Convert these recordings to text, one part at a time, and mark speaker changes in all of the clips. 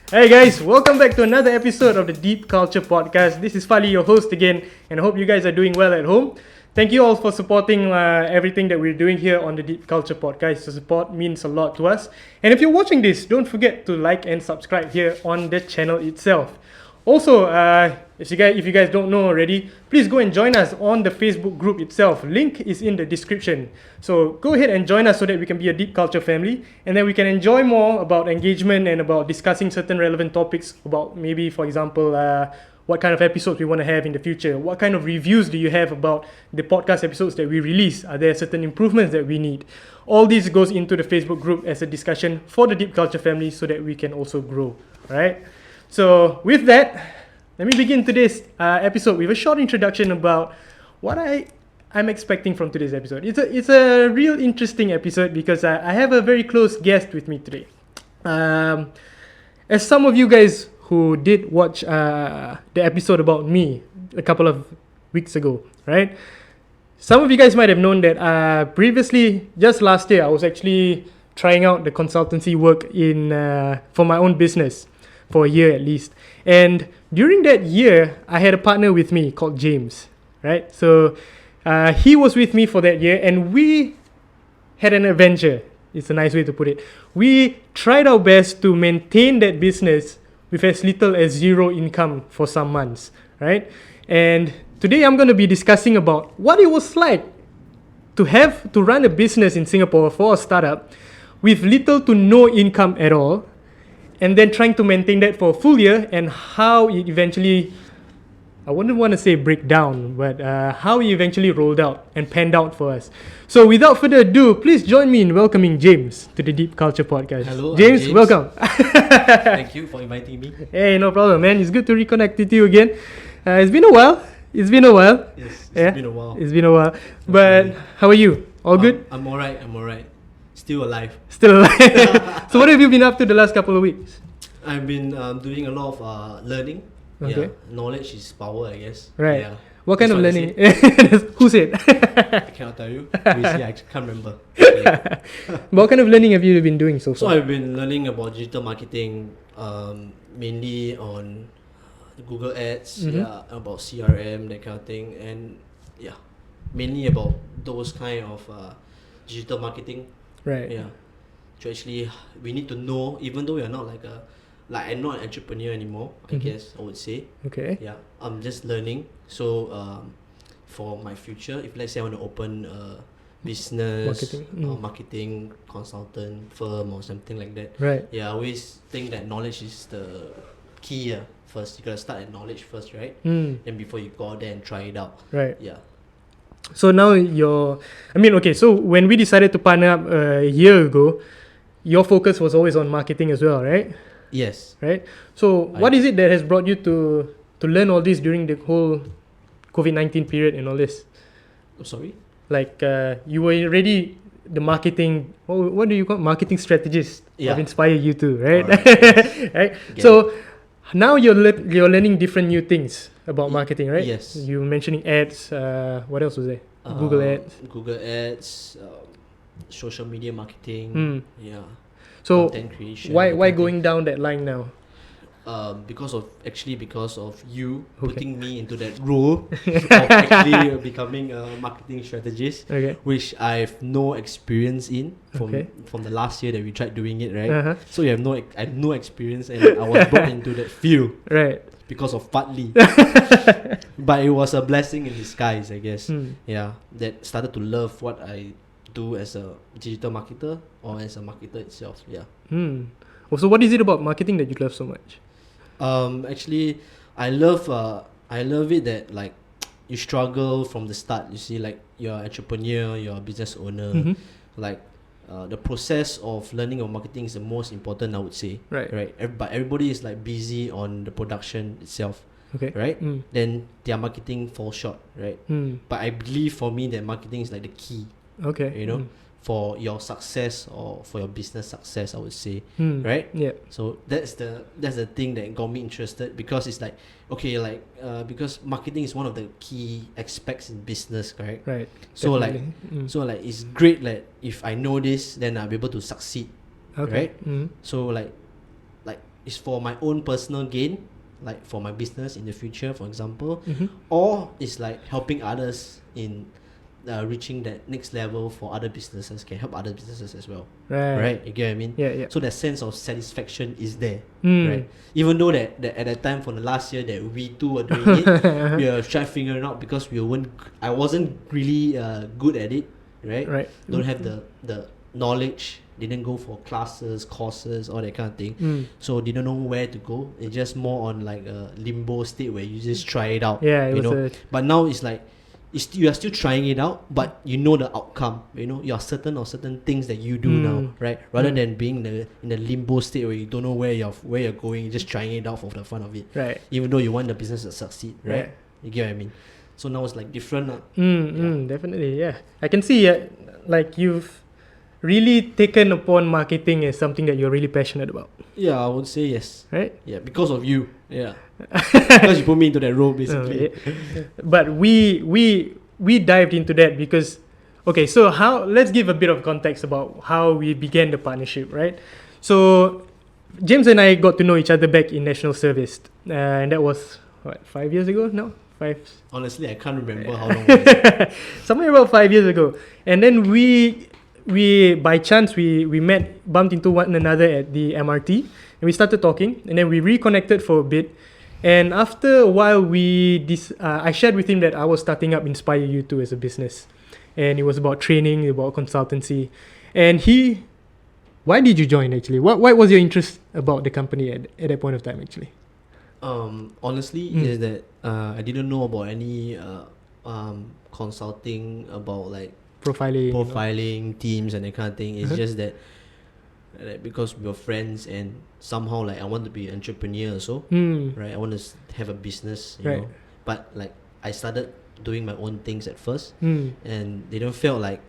Speaker 1: Hey guys, welcome back to another episode of the Deep Culture Podcast. This is Fali, your host again, and I hope you guys are doing well at home. Thank you all for supporting everything that we're doing here on the Deep Culture Podcast. The support means a lot to us. And if you're watching this, don't forget to like and subscribe here on the channel itself. Also, if you guys don't know already, please go and join us on the Facebook group itself. Link is in the description. So go ahead and join us so that we can be a deep culture family, and then we can enjoy more about engagement and about discussing certain relevant topics about maybe, for example, what kind of episodes we want to have in the future. What kind of reviews do you have about the podcast episodes that we release? Are there certain improvements that we need? All this goes into the Facebook group as a discussion for the deep culture family so that we can also grow, right? So with that, let me begin today's episode with a short introduction about what I'm expecting from today's episode. It's a real interesting episode because I have a very close guest with me today. As some of you guys who did watch the episode about me a couple of weeks ago, right? Some of you guys might have known that previously, just last year, I was actually trying out the consultancy work for my own business. For a year at least. And during that year, I had a partner with me called James, right? So he was with me for that year and we had an adventure. It's a nice way to put it. We tried our best to maintain that business with as little as zero income for some months, right? And today I'm going to be discussing about what it was like to have to run a business in Singapore for a startup with little to no income at all, and then trying to maintain that for a full year, and how it eventually, I wouldn't want to say break down, but how it eventually rolled out and panned out for us. So without further ado, please join me in welcoming James to the Deep Culture Podcast.
Speaker 2: Hello,
Speaker 1: James, welcome.
Speaker 2: Thank you for inviting me.
Speaker 1: Hey, no problem, man. It's good to reconnect with you again. It's been a while.
Speaker 2: Yes, been a while.
Speaker 1: It's been a while. But how are you? All good?
Speaker 2: I'm alright. Still alive.
Speaker 1: So what have you been up to the last couple of weeks?
Speaker 2: I've been doing a lot of learning.
Speaker 1: Okay.
Speaker 2: Yeah, knowledge is power, I guess.
Speaker 1: Right.
Speaker 2: Yeah.
Speaker 1: What kind
Speaker 2: That's
Speaker 1: of
Speaker 2: what
Speaker 1: learning? Who said?
Speaker 2: I cannot tell you. Obviously, I can't remember. Yeah.
Speaker 1: What kind of learning have you been doing so
Speaker 2: So
Speaker 1: far?
Speaker 2: I've been learning about digital marketing, mainly on Google Ads, about CRM, that kind of thing, and mainly about those kind of digital marketing.
Speaker 1: Right.
Speaker 2: Yeah. So actually, we need to know, even though we are not I'm not an entrepreneur anymore, I guess I would say.
Speaker 1: Okay.
Speaker 2: Yeah. I'm just learning. So for my future, if let's say I want to open a business, marketing consultant firm or something like that.
Speaker 1: Right.
Speaker 2: Yeah, I always think that knowledge is the key. First, you gotta start at knowledge first, right? Then before you go out there and try it out.
Speaker 1: Right.
Speaker 2: Yeah.
Speaker 1: So now so when we decided to partner up a year ago, your focus was always on marketing as well, right?
Speaker 2: Yes.
Speaker 1: Right? So what is it that has brought you to learn all this during the whole COVID-19 period and all this?
Speaker 2: I'm sorry?
Speaker 1: Like you were already the marketing, what do you call marketing strategist of inspireyoutoo, right?
Speaker 2: Right.
Speaker 1: Right? So now you're learning different new things about marketing, right?
Speaker 2: Yes.
Speaker 1: You were mentioning ads. What else was there? Google
Speaker 2: Ads, social media marketing. Yeah.
Speaker 1: So
Speaker 2: content creation.
Speaker 1: why going down that line now?
Speaker 2: Because of you putting me into that role of actually becoming a marketing strategist, which I have no experience in from the last year that we tried doing it, right? So I have no experience, and I was brought into that field,
Speaker 1: right?
Speaker 2: Because of partly, but it was a blessing in disguise, I guess. Yeah, that started to love what I do as a digital marketer or as a marketer itself. Yeah.
Speaker 1: So what is it about marketing that you love so much?
Speaker 2: Actually, I love it that like you struggle from the start. You see, like you're an entrepreneur, you're a business owner, like the process of learning of marketing is the most important, I would say. Right. But everybody is like busy on the production itself. Okay. Right. Then their marketing falls short. Right. But I believe for me that marketing is like the key. Okay. You know. For your success or for your business success, I would say, right? Yeah. So that's the thing that got me interested, because it's like, okay, like because marketing is one of the key aspects in business, correct? Right. So definitely. So it's great that if I know this, then I'll be able to succeed, right? So like is for my own personal gain, like for my business in the future, for example,
Speaker 1: Mm-hmm.
Speaker 2: or it's like helping others in reaching that next level for other businesses, can help other businesses as well. Right? You get what I mean?
Speaker 1: Yeah, yeah.
Speaker 2: So that sense of satisfaction is there.
Speaker 1: Mm.
Speaker 2: Right? Even though that at that time for the last year that we two were doing it, we were trying to figure it out because I wasn't really good at it. Right?
Speaker 1: Right.
Speaker 2: Don't have the knowledge, didn't go for classes, courses, all that kind of thing.
Speaker 1: Mm.
Speaker 2: So didn't know where to go. It's just more on like a limbo state where you just try it out.
Speaker 1: Yeah, it
Speaker 2: you
Speaker 1: was
Speaker 2: know. But now it's like you are still trying it out, but you know the outcome. You know, you are certain of certain things that you do now, right? Rather than being in the limbo state where you don't know where you're going, you're just trying it out for the fun of it.
Speaker 1: Right.
Speaker 2: Even though you want the business to succeed, right?
Speaker 1: Yeah.
Speaker 2: You get what I mean? So now it's like different.
Speaker 1: Definitely, yeah. I can see, like you've really taken upon marketing as something that you're really passionate about,
Speaker 2: Yeah, I would say yes.
Speaker 1: right?
Speaker 2: Yeah, because of you. Yeah. Because you put me into that role, basically.
Speaker 1: But we dived into that because, okay, so let's give a bit of context about how we began the partnership, right? So James and I got to know each other back in national service, and that was what, 5 years ago now?
Speaker 2: Honestly, I can't remember how long it was.
Speaker 1: Somewhere about 5 years ago. And then we by chance we bumped into one another at the MRT, and we started talking, and then we reconnected for a bit. And after a while, I shared with him that I was starting up inspireyoutoo as a business, and it was about training, about consultancy. And why did you join actually? What was your interest about the company at that point of time actually?
Speaker 2: Honestly, is that I didn't know about any consulting about like profiling teams and that kind of thing. It's just that because we were friends and somehow like I want to be an entrepreneur also, right? I want to have a business, you know. But like I started doing my own things at first, and they don't feel like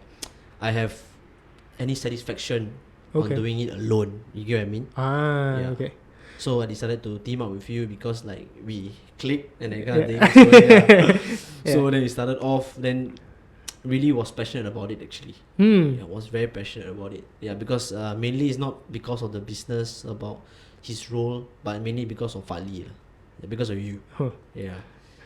Speaker 2: I have any satisfaction on doing it alone. You get what I mean?
Speaker 1: Okay.
Speaker 2: So I decided to team up with you because like we clicked and that kind of thing. So then we started off. Then really was passionate about it actually. I was very passionate about it. Yeah, because mainly it's not because of the business about his role, but mainly because of Fali, because of you. Yeah,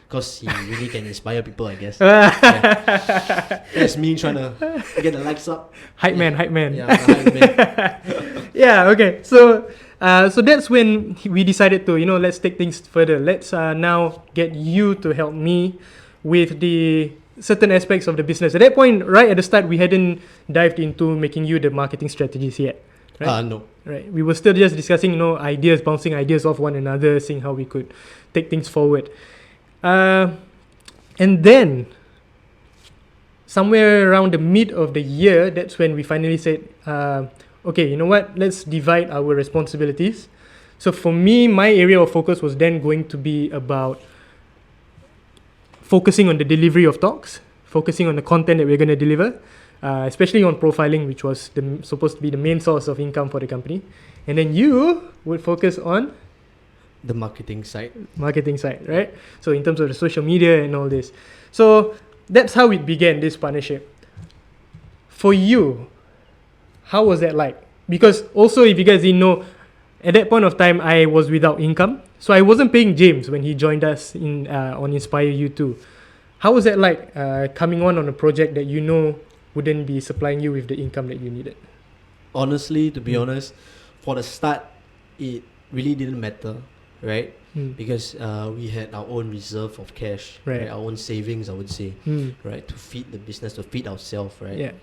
Speaker 2: because he really can inspire people, I guess. That's me trying to get the likes up.
Speaker 1: Hype man.
Speaker 2: Yeah, hype man.
Speaker 1: Yeah. Okay. So that's when we decided to let's take things further. Let's now get you to help me with the certain aspects of the business. At that point, right at the start, we hadn't dived into making you the marketing strategies yet. Right?
Speaker 2: No.
Speaker 1: Right. We were still just discussing, ideas, bouncing ideas off one another, seeing how we could take things forward. And then, somewhere around the mid of the year, that's when we finally said, okay, you know what? Let's divide our responsibilities. So for me, my area of focus was then going to be about focusing on the delivery of talks, focusing on the content that we're going to deliver, especially on profiling, which was supposed to be the main source of income for the company. And then you would focus on
Speaker 2: the marketing side,
Speaker 1: right? So in terms of the social media and all this. So that's how it began, this partnership. For you, how was that like? Because also, if you guys didn't know, at that point of time, I was without income. So I wasn't paying James when he joined us on inspireyoutoo. How was that like coming on a project that wouldn't be supplying you with the income that you needed?
Speaker 2: Honestly, to be honest, for the start, it really didn't matter, right? Because we had our own reserve of cash, right? Our own savings, I would say, right? To feed the business, to feed ourselves, right?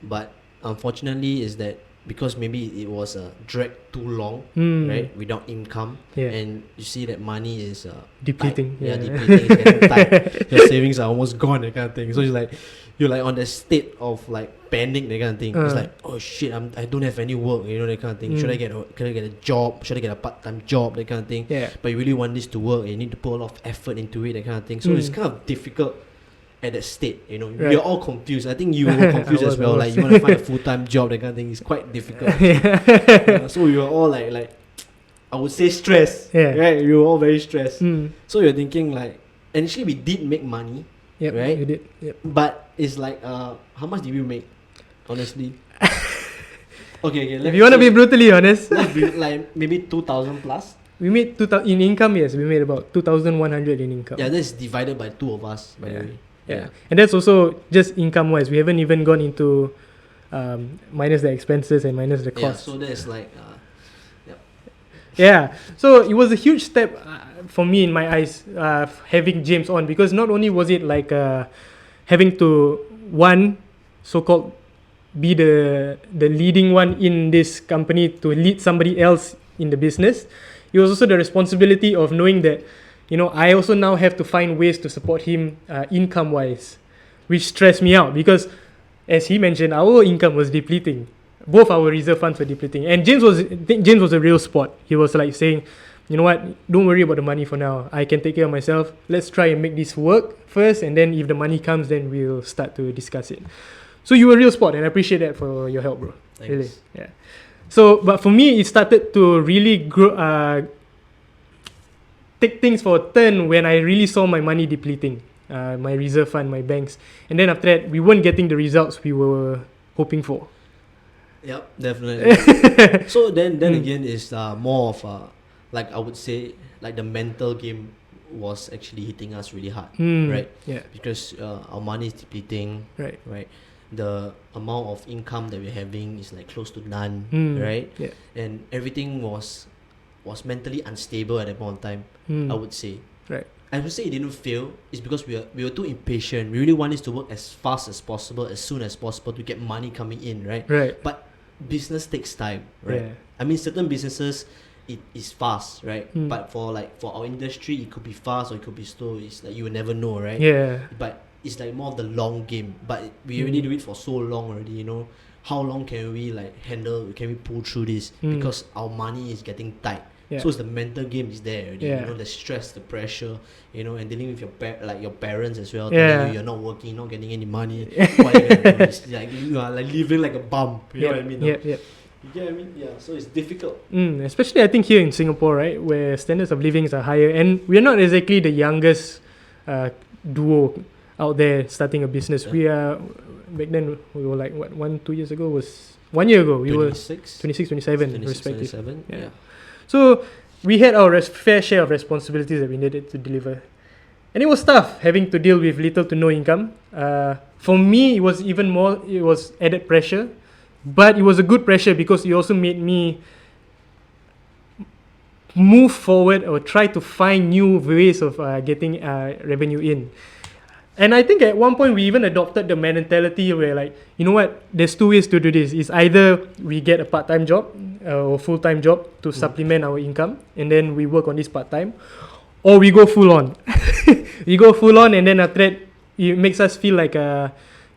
Speaker 2: But unfortunately, is that because maybe it was drag too long, right? Without income, and you see that money is
Speaker 1: depleting.
Speaker 2: Tight. Depleting. It's getting tight. Your savings are almost gone, that kind of thing. So it's like you're like on the state of like panic, that kind of thing. It's like, oh shit, I don't have any work, that kind of thing. Should I get a job? Should I get a part-time job? That kind of thing. But you really want this to work, you need to put a lot of effort into it, that kind of thing. So it's kind of difficult at that state, We're all confused. I think you were confused as well. Like you want to find a full-time job, that kind of thing. It's quite difficult. So we were all like I would say stressed. Right? We were all very stressed. So you're thinking like, initially we did make money, right?
Speaker 1: We did. Yep.
Speaker 2: But it's like, how much did we make? Honestly, Okay.
Speaker 1: If you want to be brutally honest,
Speaker 2: let's be like maybe 2,000 plus.
Speaker 1: we made 2,000 in income. Yes, we made about 2,100 in income.
Speaker 2: Yeah, that's divided by two of us, by the way.
Speaker 1: Yeah. And that's also just income wise. We haven't even gone into minus the expenses and minus the
Speaker 2: Yeah,
Speaker 1: costs.
Speaker 2: so that's like
Speaker 1: Yeah, so it was a huge step for me in my eyes, having James on, because not only was it like having to one so-called be the leading one in this company to lead somebody else in the business, it was also the responsibility of knowing that, you know, I also now have to find ways to support him income-wise, which stressed me out because, as he mentioned, our income was depleting. Both our reserve funds were depleting, and James was a real sport. He was like saying, you know what, don't worry about the money for now. I can take care of myself. Let's try and make this work first, and then if the money comes, then we'll start to discuss it. So you were a real sport, and I appreciate that for your help, bro.
Speaker 2: Thanks.
Speaker 1: Really, yeah. So, but for me, it started to really grow, take things for a turn when I really saw my money depleting, my reserve fund, my banks, and then after that, we weren't getting the results we were hoping for.
Speaker 2: Yep, definitely. So then again, is more of like I would say, like the mental game was actually hitting us really hard, right?
Speaker 1: Yeah.
Speaker 2: Because our money is depleting,
Speaker 1: Right.
Speaker 2: The amount of income that we're having is like close to none, right?
Speaker 1: Yeah.
Speaker 2: And everything was mentally unstable at that point in time. I would say.
Speaker 1: Right.
Speaker 2: I would say it didn't fail. It's because we were too impatient. We really want this to work as fast as possible, as soon as possible, to get money coming in, right?
Speaker 1: Right.
Speaker 2: But business takes time, right?
Speaker 1: Yeah.
Speaker 2: I mean, certain businesses, it is fast, right?
Speaker 1: Mm.
Speaker 2: But for our industry, it could be fast or it could be slow. It's like you will never know, right?
Speaker 1: Yeah.
Speaker 2: But it's like more of the long game. But we already do it for so long already, you know. How long can we handle? Can we pull through this? Because our money is getting tight.
Speaker 1: Yeah.
Speaker 2: So it's the mental game is there already.
Speaker 1: Yeah.
Speaker 2: You know, the stress, the pressure, you know, and dealing with your your parents as well.
Speaker 1: Yeah.
Speaker 2: Telling you're not working, not getting any money. What are you gonna do? It's like you are like living like a bum. You know what I mean?
Speaker 1: Yeah.
Speaker 2: You get what I mean? Yeah. So it's difficult.
Speaker 1: Especially I think here in Singapore, right, where standards of living are higher, and we're not exactly the youngest duo out there starting a business.
Speaker 2: Yeah.
Speaker 1: We are back then. We were like what 1-2 years ago was 1 year ago. We
Speaker 2: 26?
Speaker 1: were 26, 27
Speaker 2: 26,
Speaker 1: respectively.
Speaker 2: 27? Yeah.
Speaker 1: So we had our fair share of responsibilities that we needed to deliver, and it was tough having to deal with little to no income. For me, it was even more. It was added pressure, but it was a good pressure because it also made me move forward or try to find new ways of getting revenue in. And I think at one point we even adopted the mentality where, like, you know what, there's two ways to do this. It's either we get a part-time job or full-time job to supplement our income, and then we work on this part-time, or we go full on. We go full on, and then after that, it makes us feel like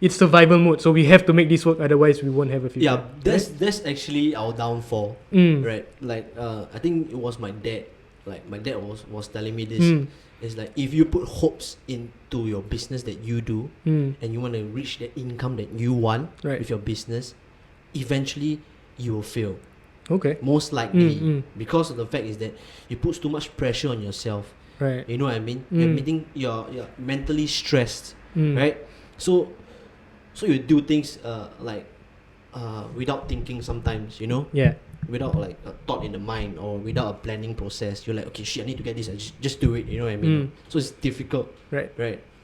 Speaker 1: it's survival mode. So we have to make this work, otherwise we won't have a future.
Speaker 2: Yeah, that's actually our downfall, right? Like I think it was my dad. Like my dad was telling me this. It's like if you put hopes into your business that you do, and you want to reach the income that you want with your business, eventually you will fail.
Speaker 1: Okay.
Speaker 2: Most likely, because of the fact is that you put too much pressure on yourself.
Speaker 1: Right.
Speaker 2: You know what I mean? You're mentally stressed, right? So you do things without thinking sometimes, you know?
Speaker 1: Yeah.
Speaker 2: Without like a thought in the mind or without a planning process. You're like, okay, shit, I need to get this. I just do it. You know what I mean? So it's difficult,
Speaker 1: Right.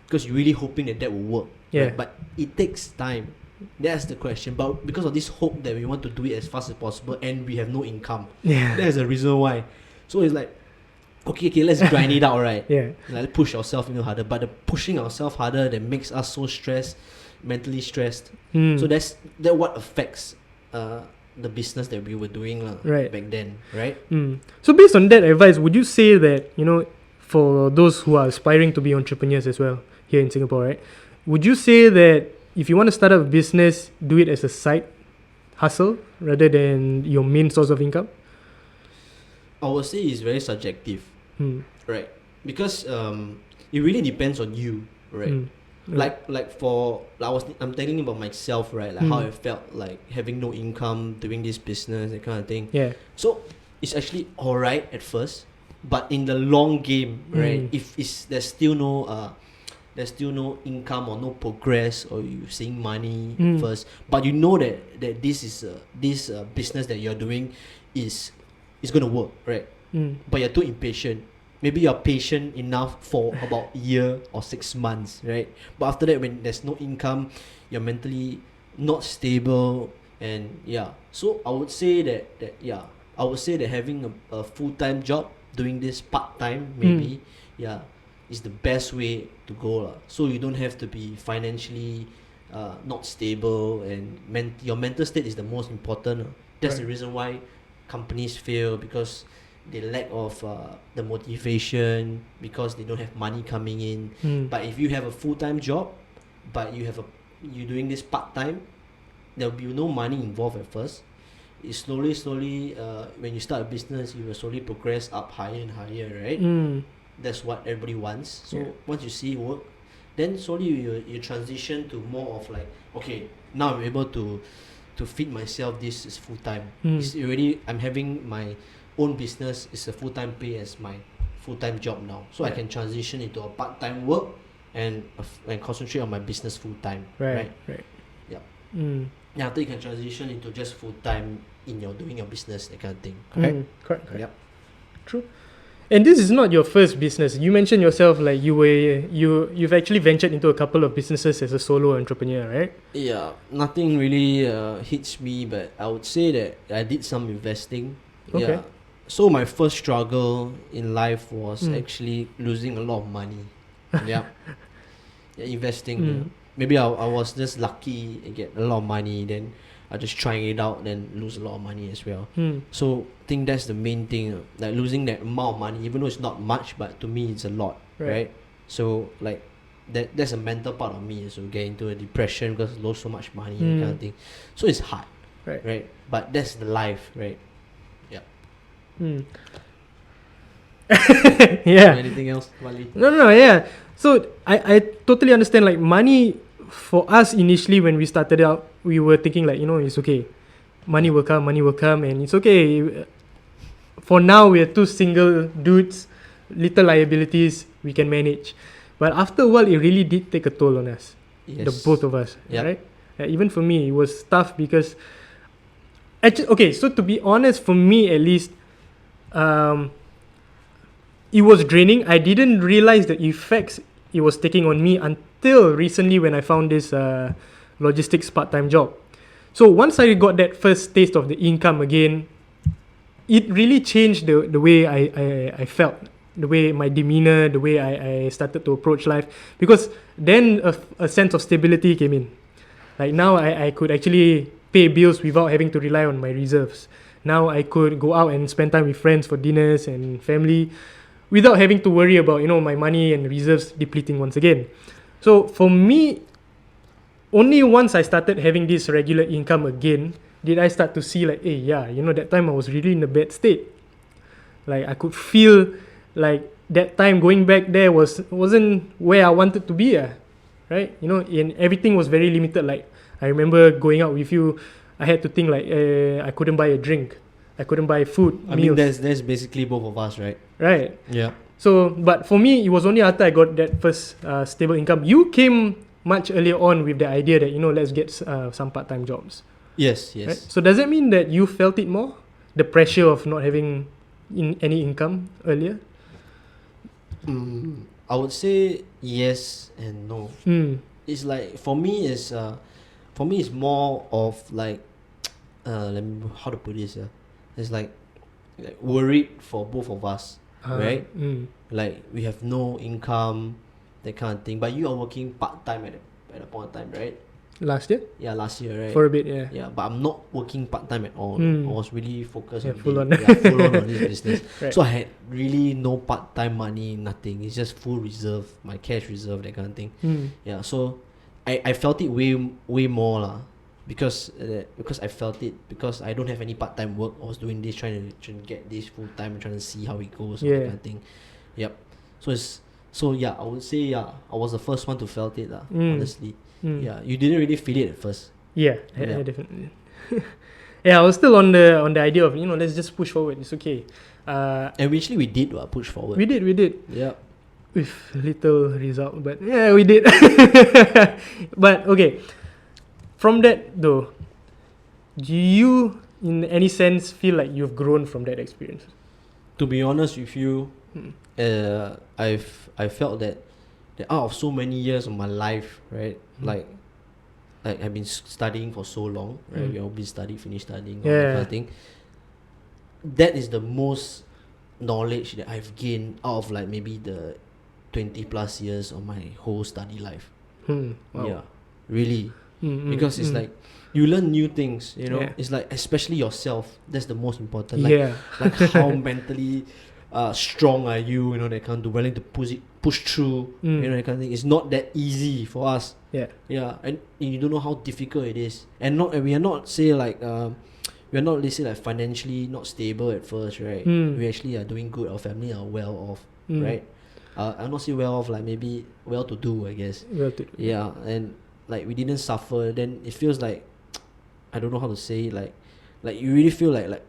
Speaker 2: Because you're really hoping that will work.
Speaker 1: Yeah.
Speaker 2: Right? But it takes time. That's the question. But because of this hope that we want to do it as fast as possible and we have no income, that's the reason why. So it's like, okay, let's grind it out, right?
Speaker 1: Yeah.
Speaker 2: Like push ourselves harder. But the pushing ourselves harder that makes us so stressed, mentally stressed. So that's what affects the business that we were doing back then, right?
Speaker 1: So based on that advice, would you say that, you know, for those who are aspiring to be entrepreneurs as well here in Singapore, right, would you say that if you want to start up a business, do it as a side hustle rather than your main source of income?
Speaker 2: I would say it's very subjective, right? Because it really depends on you, right? I'm telling you about myself, right? Like how I felt like having no income, doing this business, that kind of thing.
Speaker 1: Yeah.
Speaker 2: So it's actually alright at first, but in the long game, right? If there's still no there's still no income or no progress, or you seeing money
Speaker 1: Mm.
Speaker 2: first, but you know that this business that you're doing is gonna work, right?
Speaker 1: Mm.
Speaker 2: But you're too impatient. Maybe you're patient enough for about a year or 6 months, right? But after that, when there's no income, you're mentally not stable, and yeah. So I would say I would say that having a full-time job, doing this part-time maybe, yeah, is the best way to go lah. So you don't have to be financially not stable, and your mental state is the most important. That's the
Speaker 1: Right.
Speaker 2: reason why companies fail, because they lack of the motivation, because they don't have money coming in.
Speaker 1: Mm.
Speaker 2: But if you have a full-time job, but you're doing this part-time, there'll be no money involved at first. It's slowly when you start a business, you will slowly progress up higher and higher, right?
Speaker 1: Mm.
Speaker 2: That's what everybody wants. So
Speaker 1: Yeah.
Speaker 2: once you see work, then slowly you transition to more of like, okay, now I'm able to feed myself. This is full-time. It's already, I'm having my own business. It's a full-time pay as my full-time job now, so I
Speaker 1: Right.
Speaker 2: can transition into a part-time work and concentrate on my business full-time, right?
Speaker 1: Right.
Speaker 2: Yeah.
Speaker 1: Mm.
Speaker 2: Yeah, after you can transition into just full-time in your doing your business, that kind of thing, correct?
Speaker 1: Correct.
Speaker 2: Yep.
Speaker 1: True. And this is not your first business. You mentioned yourself like you've actually ventured into a couple of businesses as a solo entrepreneur, right?
Speaker 2: Yeah, nothing really hits me, but I would say that I did some investing.
Speaker 1: Okay.
Speaker 2: Yeah. So my first struggle in life was
Speaker 1: Mm.
Speaker 2: actually losing a lot of money. Yeah. Yeah, investing.
Speaker 1: Mm.
Speaker 2: Yeah. Maybe I was just lucky and get a lot of money, then I just trying it out, then lose a lot of money as well.
Speaker 1: Mm.
Speaker 2: So I think that's the main thing, like losing that amount of money, even though it's not much, but to me it's a lot, right? So like that's a mental part of me, so get into a depression because I lost so much money, that kind of thing. So it's hard, right? But that's the life, right? Yeah.
Speaker 1: Mm. Yeah.
Speaker 2: Anything else, Wally?
Speaker 1: No, yeah. So I totally understand. Like money for us initially when we started out, we were thinking like, it's okay, money will come, and it's okay. For now, we are two single dudes, little liabilities we can manage. But after a while, it really did take a toll on us,
Speaker 2: Yes.
Speaker 1: the both of us,
Speaker 2: Yep.
Speaker 1: right? Even for me, it was tough because actually, okay. So to be honest, for me at least, it was draining. I didn't realize the effects it was taking on me until recently when I found this logistics part-time job. So once I got that first taste of the income again, it really changed the way I felt, the way my demeanor, the way I started to approach life. Because then a sense of stability came in. Like now I could actually pay bills without having to rely on my reserves. Now I could go out and spend time with friends for dinners and family without having to worry about, my money and reserves depleting once again. So for me, only once I started having this regular income again, did I start to see like, hey, yeah, that time I was really in a bad state. Like I could feel like that time going back there wasn't where I wanted to be, right? And everything was very limited. Like I remember going out with you, I had to think like, I couldn't buy a drink, I couldn't buy food,
Speaker 2: I
Speaker 1: meals,
Speaker 2: mean, that's basically both of us, right?
Speaker 1: right?
Speaker 2: Yeah.
Speaker 1: So, but for me, it was only after I got that first stable income. You came much earlier on with the idea that, let's get some part-time jobs.
Speaker 2: Yes.
Speaker 1: Right? So does that mean that you felt it more? The pressure of not having any income earlier?
Speaker 2: I would say yes and no. It's like for me it's more of like how to put this, it's like worried for both of us, right? Like we have no income, that kind of thing. But you are working part-time at a point in time, right?
Speaker 1: Last year?
Speaker 2: Yeah, last year, right?
Speaker 1: For a bit, yeah.
Speaker 2: Yeah, but I'm not working part-time at all. I was really focused on
Speaker 1: full on.
Speaker 2: full on this business.
Speaker 1: Right.
Speaker 2: So I had really no part-time money, nothing. It's just full reserve, my cash reserve, that kind of thing. Yeah, so I felt it way more lah, because I felt it, because I don't have any part-time work. I was doing this, trying to get this full-time, trying to see how it goes, that kind of thing. Yep. So yeah, I would say I was the first one to felt it lah, honestly. Yeah, you didn't really feel it at first.
Speaker 1: Yeah, definitely. Yeah, I was still on the idea of, let's just push forward. It's okay.
Speaker 2: And actually we did push forward.
Speaker 1: We did.
Speaker 2: Yeah.
Speaker 1: with little result, but yeah, we did. But okay, from that though, do you in any sense feel like you've grown from that experience?
Speaker 2: To be honest with you,
Speaker 1: Mm.
Speaker 2: I felt that out of so many years of my life, right, like I've been studying for so long, right? We all been studying, finished studying, all that kind of thing. That is the most knowledge that I've gained out of like maybe the 20 plus years of my whole study life.
Speaker 1: Wow.
Speaker 2: Yeah, really. Because it's like you learn new things, you know.
Speaker 1: Yeah.
Speaker 2: It's like especially yourself. That's the most important.
Speaker 1: Yeah.
Speaker 2: Like how mentally strong are you? You know, that kind of willing to push through. You know, that kind of thing. It's not that easy for us.
Speaker 1: Yeah.
Speaker 2: Yeah, and you don't know how difficult it is. And we are not say like we are not, let's say, like financially not stable at first, right? We actually are doing good. Our family are well off, right? I'm not say well off, like maybe well to do, I guess.
Speaker 1: Well to do.
Speaker 2: Yeah, and like we didn't suffer. Then it feels like I don't know how to say it, like you really feel like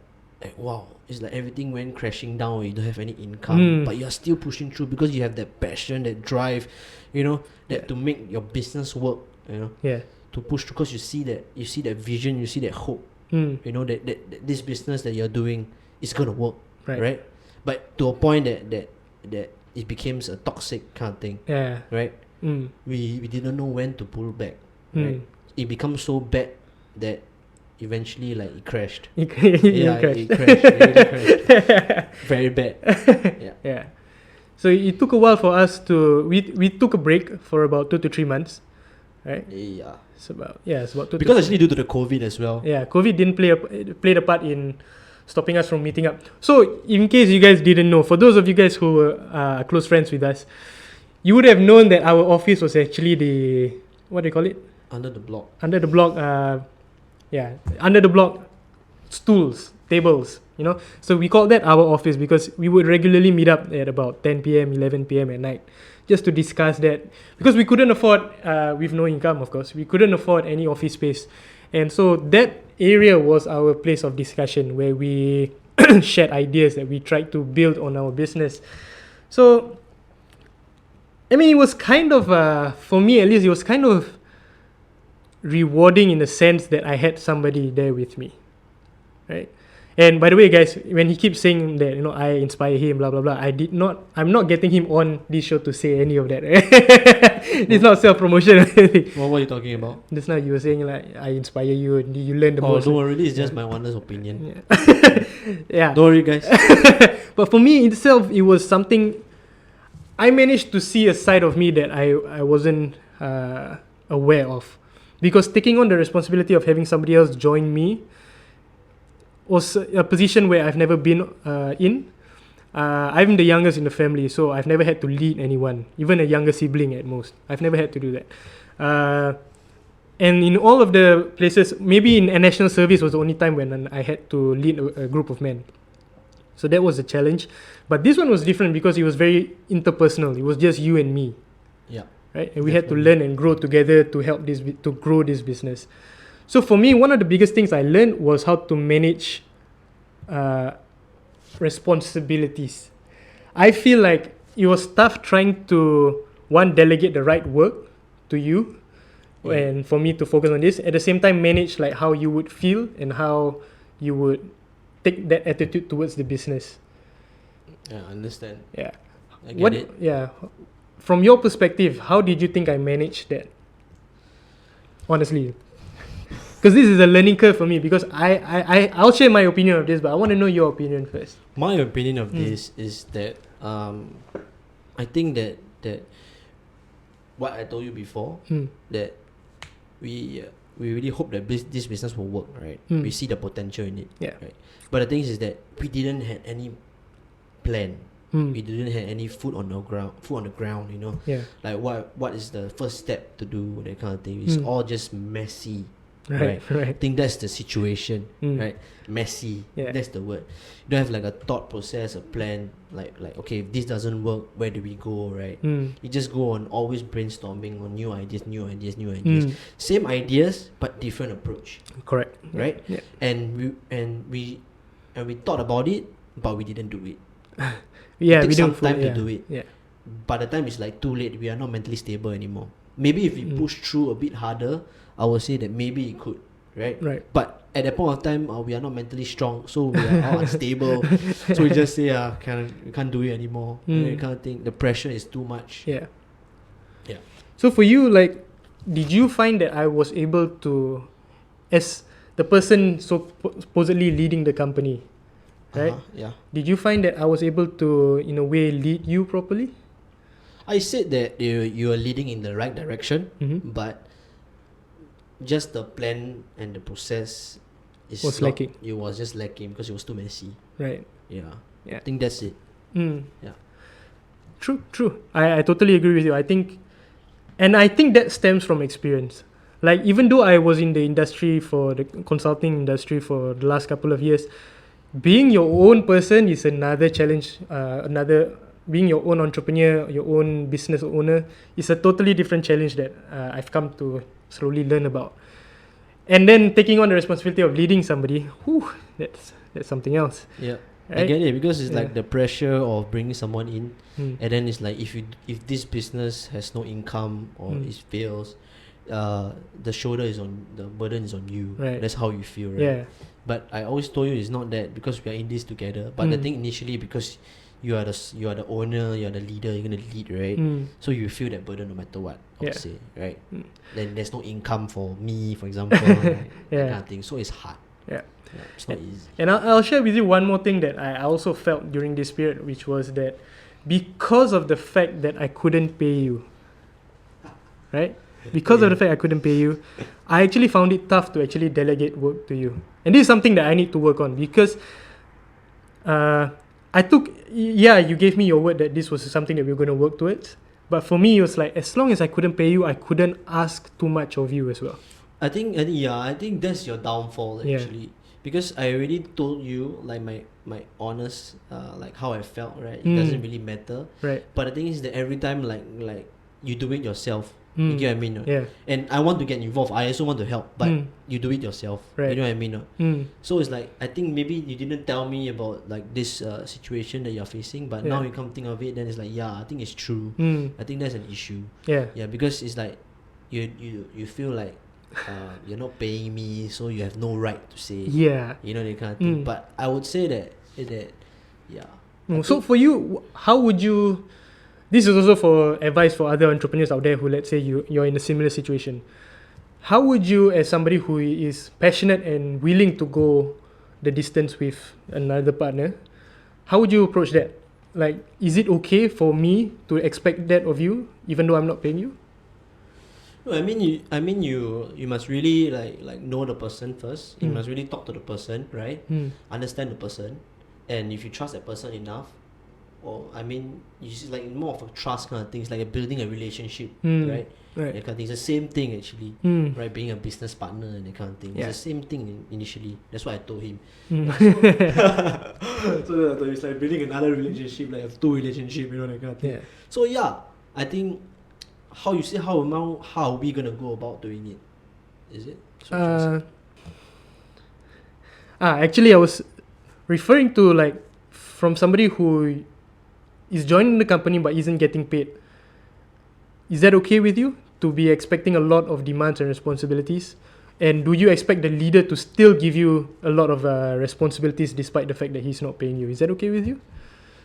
Speaker 2: wow, it's like everything went crashing down. You don't have any income, but you are still pushing through because you have that passion, that drive, you know, that to make your business work, you know.
Speaker 1: Yeah.
Speaker 2: To push through because you see that vision, you see that hope, you know, that this business that you're doing is gonna work, right? But to a point that it becomes a toxic kind of thing, right? We didn't know when to pull back, right? It becomes so bad that eventually like it crashed.
Speaker 1: It crashed.
Speaker 2: It really crashed. Very bad.
Speaker 1: Yeah. So it took a while for us to we took a break for about 2 to 3 months, right?
Speaker 2: Yeah.
Speaker 1: It's about 2
Speaker 2: Because
Speaker 1: to
Speaker 2: actually due to the COVID as well.
Speaker 1: Yeah, COVID didn't played a part in stopping us from meeting up. So in case you guys didn't know, for those of you guys who were close friends with us, you would have known that our office was actually the, what do you call it?
Speaker 2: Under the block.
Speaker 1: Under the block, under the block, stools, tables, you know. So we called that our office because we would regularly meet up at about 10 p.m., 11 p.m. at night just to discuss that. Because we couldn't afford, with no income, of course, we couldn't afford any office space. And so that area was our place of discussion where we shared ideas that we tried to build on our business. So, I mean, it was kind of, for me at least, it was kind of rewarding in the sense that I had somebody there with me, right? And by the way, guys, when he keeps saying that, you know, I inspire him, blah blah blah, I'm not getting him on this show to say any of that. It's not self-promotion.
Speaker 2: What were you talking about?
Speaker 1: Just now you were saying like I inspire you and you learn the most.
Speaker 2: Don't worry, it's just my honest opinion.
Speaker 1: Yeah.
Speaker 2: Don't worry, guys.
Speaker 1: But for me itself, it was something I managed to see a side of me that I wasn't aware of, because taking on the responsibility of having somebody else join me was a position where I've never been in. I'm the youngest in the family, so I've never had to lead anyone, even a younger sibling at most. I've never had to do that. And in all of the places, maybe in a national service was the only time when I had to lead a group of men. So that was a challenge. But this one was different because it was very interpersonal. It was just you and me.
Speaker 2: Yeah.
Speaker 1: Right? And we had to learn and grow together to help to grow this business. So for me, one of the biggest things I learned was how to manage responsibilities. I feel like it was tough trying to, delegate the right work to you, and for me to focus on this. At the same time, manage like how you would feel and how you would take that attitude towards the business.
Speaker 2: Yeah, I understand.
Speaker 1: Yeah.
Speaker 2: I get it.
Speaker 1: Yeah. From your perspective, how did you think I managed that? Honestly. Because this is a learning curve for me, because I'll share my opinion of this, but I want to know your opinion first.
Speaker 2: My opinion of this is that I think that what I told you before, that we really hope that this business will work, right? We see the potential in it, right? But the thing is that we didn't have any plan. We didn't have any foot on the ground, you know. Like what is the first step to do, that kind of thing. It's all just messy. Right. I think that's the situation, right? Messy. That's the word. You don't have like a thought process, a plan. Like okay, if this doesn't work, where do we go, right? You just go on always brainstorming on new ideas. Same ideas but different approach.
Speaker 1: Correct.
Speaker 2: Right. And we thought about it, but we didn't do it.
Speaker 1: We
Speaker 2: took some
Speaker 1: didn't
Speaker 2: time to do it. by the time it's like too late, we are not mentally stable anymore. Maybe if we push through a bit harder, I would say that maybe it could, right?
Speaker 1: Right.
Speaker 2: But at that point of time, we are not mentally strong, so we are all unstable. So we just say, we can't do it anymore. That kind of thing. The pressure is too much.
Speaker 1: Yeah.
Speaker 2: Yeah.
Speaker 1: So for you, like, did you find that I was able to, as the person supposedly leading the company, right?
Speaker 2: Yeah.
Speaker 1: Did you find that I was able to, in a way, lead you properly?
Speaker 2: I said that you are leading in the right direction, but just the plan and the process
Speaker 1: Was lacking.
Speaker 2: It was just lacking because it was too messy.
Speaker 1: Right.
Speaker 2: Yeah.
Speaker 1: Yeah.
Speaker 2: I think that's it. Yeah.
Speaker 1: True. I totally agree with you. I think that stems from experience. Like, even though I was in the industry for the consulting industry for the last couple of years, being your own person is another challenge. Being your own entrepreneur, your own business owner is a totally different challenge that I've come to slowly learn about. And then taking on the responsibility of leading somebody, that's something else.
Speaker 2: Yeah.
Speaker 1: Right?
Speaker 2: I get it, because it's like the pressure of bringing someone in,
Speaker 1: Mm.
Speaker 2: and then it's like if this business has no income or it fails, the burden is on you.
Speaker 1: Right.
Speaker 2: That's how you feel, right?
Speaker 1: Yeah.
Speaker 2: But I always told you it's not that, because we are in this together. But the thing initially, because you are the owner, you are the leader, you're gonna lead, right? So you feel that burden no matter what, I would say, right? Then there's no income for me, for example, right? That kind of thing. So it's hard.
Speaker 1: Yeah.
Speaker 2: It's not easy.
Speaker 1: And I'll share with you one more thing that I also felt during this period, which was that because of the fact that I couldn't pay you, right? Because of the fact I couldn't pay you, I actually found it tough to actually delegate work to you. And this is something that I need to work on, because you gave me your word that this was something that we were going to work towards. But for me, it was like, as long as I couldn't pay you, I couldn't ask too much of you as well.
Speaker 2: I think that's your downfall, actually. Because I already told you, like, my honest, like, how I felt, right? It doesn't really matter.
Speaker 1: Right.
Speaker 2: But the thing is that every time, like you do it yourself. You get what I mean? No?
Speaker 1: Yeah.
Speaker 2: And I want to get involved. I also want to help, but you do it yourself.
Speaker 1: Right.
Speaker 2: You know what I mean? No?
Speaker 1: Mm.
Speaker 2: So it's like, I think maybe you didn't tell me about like this situation that you're facing, but now you come think of it, then it's like, I think it's true. I think that's an issue.
Speaker 1: Yeah.
Speaker 2: Yeah, because it's like you feel like you're not paying me, so you have no right to say.
Speaker 1: Yeah.
Speaker 2: You know, that kind of thing. But I would say that
Speaker 1: So for you, how would you? This is also for advice for other entrepreneurs out there who, let's say, you're in a similar situation. How would you, as somebody who is passionate and willing to go the distance with another partner, how would you approach that? Like, is it okay for me to expect that of you, even though I'm not paying you?
Speaker 2: No, I mean you must really like know the person first. You must really talk to the person, right? Understand the person, and if you trust that person enough, or I mean, it's like more of a trust kind of thing. It's like building a relationship, right?
Speaker 1: Right.
Speaker 2: That kind of thing. It's the same thing actually, right? Being a business partner and that kind of thing. It's the same thing initially. That's what I told him. So it's like building another relationship, like a two relationship, you know, that kind of thing.
Speaker 1: Yeah.
Speaker 2: So I think how are we gonna go about doing it? Is it?
Speaker 1: Actually, I was referring to, like, from somebody who is joining the company but isn't getting paid. Is that okay with you, to be expecting a lot of demands and responsibilities? And do you expect the leader to still give you a lot of responsibilities despite the fact that he's not paying you? Is that okay with you?